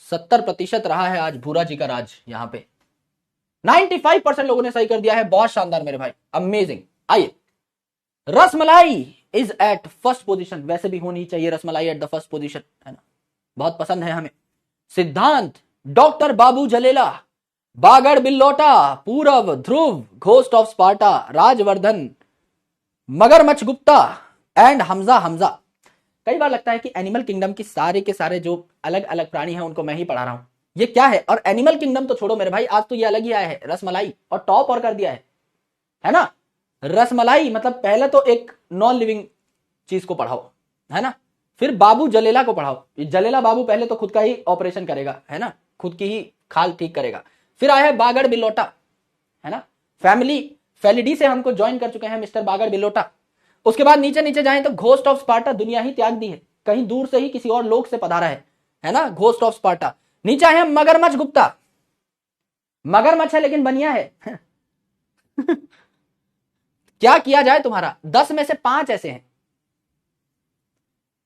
70% रहा है आज भूरा जी का राज। यहां पे 95% लोगों ने सही कर दिया है। बहुत शानदार मेरे भाई, अमेजिंग। आइए, rasmalai is at first position. वैसे भी होनी चाहिए rasmalai at the first position, है ना, बहुत पसंद है हमें। सिद्धांत, डॉक्टर बाबू जलेला, बागड़ बिल्लोटा, पूरब, ध्रुव, घोस्ट ऑफ स्पार्टा, राजवर्धन, मगरमच्छ गुप्ता एंड हमजा। हमजा, कई बार लगता है कि एनिमल किंगडम की सारे के सारे जो अलग अलग प्राणी हैं उनको मैं ही पढ़ा रहा हूं। ये क्या है? और एनिमल किंगडम तो छोड़ो मेरे भाई, आज तो ये अलग ही आया है रसमलाई, और टॉप और कर दिया है ना। रसमलाई मतलब पहले तो एक नॉन लिविंग चीज को पढ़ाओ, है ना, फिर बाबू जलेला को पढ़ाओ। जलेला बाबू पहले तो खुद का ही ऑपरेशन करेगा, है ना, खुद की ही खाल ठीक करेगा। फिर आया है बागड़ बिल्लोटा, है ना, फैमिली फेलिडी से हमको ज्वाइन कर चुके हैं मिस्टर बागड़ बिल्लोटा। उसके बाद नीचे नीचे जाएं तो घोस्ट ऑफ स्पार्टा, दुनिया ही त्याग दी है, कहीं दूर से ही किसी और लोक से पधारा है ना, घोस्ट ऑफ स्पार्टा। नीचे आए हैं मगरमच्छ गुप्ता, मगरमच्छ है लेकिन बनिया है क्या किया जाए तुम्हारा? 10 में से 5 ऐसे हैं।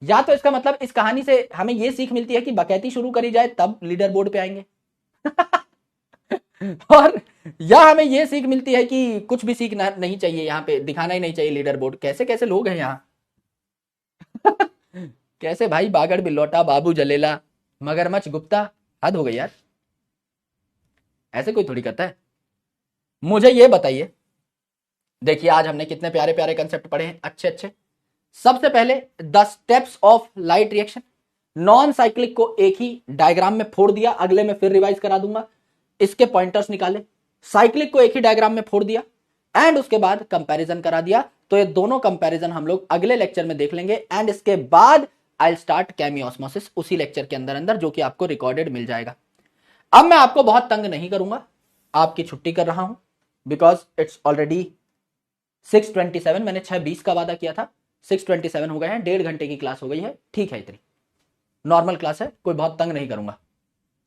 या तो इसका मतलब इस कहानी से हमें यह सीख मिलती है कि बकैती शुरू करी जाए तब लीडर बोर्ड पे आएंगे और या हमें यह सीख मिलती है कि कुछ भी सीखना नहीं चाहिए, यहां पे दिखाना ही नहीं चाहिए लीडर बोर्ड। कैसे कैसे लोग हैं यहां कैसे भाई, बागड़ बिल्लोटा, बाबू जलेला, मगरमच्छ गुप्ता, हद हो गई यार, ऐसे कोई थोड़ी करता है। मुझे ये बताइए, देखिए आज हमने कितने प्यारे प्यारे कंसेप्ट पढ़े हैं, अच्छे अच्छे। सबसे पहले the steps of light reaction, non cyclic को एक ही डायग्राम में फोड़ दिया, अगले में फिर रिवाइज करा दूंगा, इसके पॉइंटर्स निकाले। साइक्लिक को एक ही डायग्राम में फोड़ दिया एंड उसके बाद कंपैरिजन करा दिया। तो ये दोनों कंपैरिजन हम लोग अगले लेक्चर में देख लेंगे एंड इसके बाद आई स्टार्ट केमियोस्मोसिस उसी लेक्चर के अंदर अंदर, जो कि आपको रिकॉर्डेड मिल जाएगा। अब मैं आपको बहुत तंग नहीं करूंगा, आपकी छुट्टी कर रहा हूं बिकॉज इट्स ऑलरेडी 6:27। मैंने 6:20 का वादा किया था, 6:27 हो गए हैं, 1.5 घंटे की क्लास हो गई है, ठीक है, इतनी नॉर्मल क्लास है, कोई बहुत तंग नहीं करूंगा।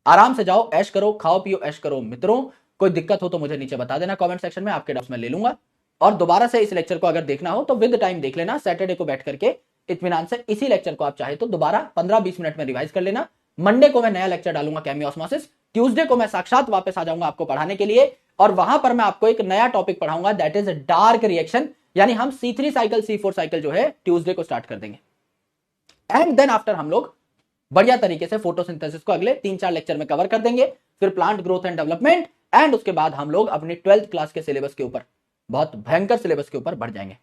आराम से जाओ, ऐश करो, खाओ पियो, ऐश करो मित्रों। कोई दिक्कत हो तो मुझे नीचे बता देना कमेंट सेक्शन में, आपके डाउट्स मैं ले लूंगा। और दोबारा से इस लेक्चर को अगर देखना हो तो विद टाइम देख लेना, सैटरडे को बैठ करके इत्मीनान से इसी लेक्चर को आप चाहे तो दोबारा 15-20 मिनट में रिवाइज कर लेना। मंडे को मैं नया लेक्चर डालूंगा केमियोस्मोसिस, ट्यूसडे को मैं साक्षात वापस आ जाऊंगा आपको पढ़ाने के लिए, और वहां पर मैं आपको एक नया टॉपिक पढ़ाऊंगा, दैट इज डार्क रिएक्शन। यानी हम C3 साइकिल C4 साइकिल जो है ट्यूसडे को स्टार्ट कर देंगे एंड देन आफ्टर हम लोग बढ़िया तरीके से फोटोसिंथेसिस को अगले 3-4 लेक्चर में कवर कर देंगे, फिर plant growth and development and उसके बाद हम लोग अपनी 12th क्लास के सिलेबस के ऊपर, बहुत भयंकर सिलेबस के ऊपर बढ़ जाएंगे।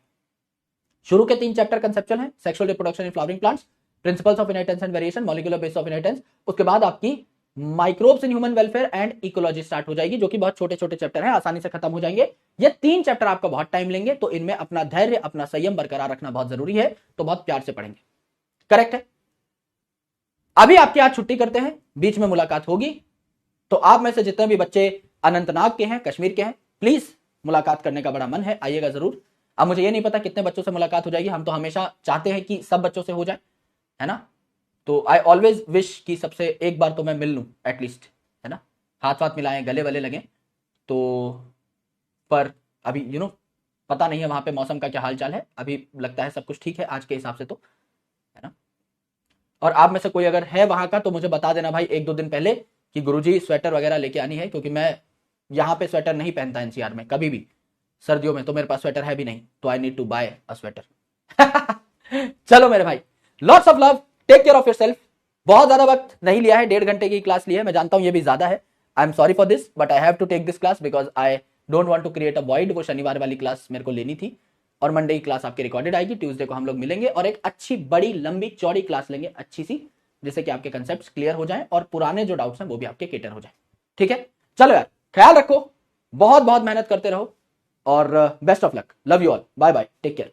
शुरू के 3 चैप्टर कंसेप्चुअल हैं, sexual reproduction in flowering plants, principles of inheritance and variation, molecular basis of inheritance. उसके बाद आपकी microbes in human welfare and ecology start हो जाएगी, जो कि बहुत छोटे छोटे चैप्टर हैं, आसानी से खत्म हो जाएंगे। ये 3 चैप्टर आपका बहुत टाइम लेंगे, तो इनमें अपना धैर्य, अपना संयम बरकरार रखना बहुत जरूरी है, तो बहुत प्यार से पढ़ेंगे, करेक्ट है। अभी आपकी आज छुट्टी करते हैं, बीच में मुलाकात होगी, तो आप में से जितने भी बच्चे अनंतनाग के हैं, कश्मीर के हैं, प्लीज मुलाकात करने का बड़ा मन है, आइएगा जरूर। अब मुझे ये नहीं पता कितने बच्चों से मुलाकात हो जाएगी, हम तो हमेशा चाहते हैं कि सब बच्चों से हो जाए, है ना, तो आई ऑलवेज विश कि सबसे एक बार तो मैं मिल लूं एटलीस्ट, है ना, हाथ वाथ मिलाएं, गले वले लगे तो। पर अभी पता नहीं है वहां पे मौसम का क्या हाल चाल है, अभी लगता है सब कुछ ठीक है आज के हिसाब से तो, है ना। और आप में से कोई अगर है वहां का तो मुझे बता देना भाई 1-2 दिन पहले कि गुरुजी स्वेटर वगैरह लेके आनी है, क्योंकि मैं यहाँ पे स्वेटर नहीं पहनता एनसीआर में कभी भी, सर्दियों में तो मेरे पास स्वेटर है भी नहीं, तो I need to buy a sweater चलो मेरे भाई, lots of love, take care of yourself. बहुत ज्यादा वक्त नहीं लिया है, 1.5 घंटे की क्लास ली है, मैं जानता हूं ये भी ज्यादा है, I am sorry for this, but I have to take this class because I don't want to create a void. वो शनिवार वाली क्लास मेरे को लेनी थी, और मंडे की क्लास आपकी रिकॉर्डेड आएगी, ट्यूसडे को हम लोग मिलेंगे और एक अच्छी बड़ी लंबी चौड़ी क्लास लेंगे, अच्छी सी, जिससे कि आपके कंसेप्ट क्लियर हो जाएं और पुराने जो डाउट्स हैं वो भी आपके क्लियर हो जाएं, ठीक है। चलो यार, ख्याल रखो, बहुत बहुत मेहनत करते रहो और best of luck, love you all, bye bye, take care.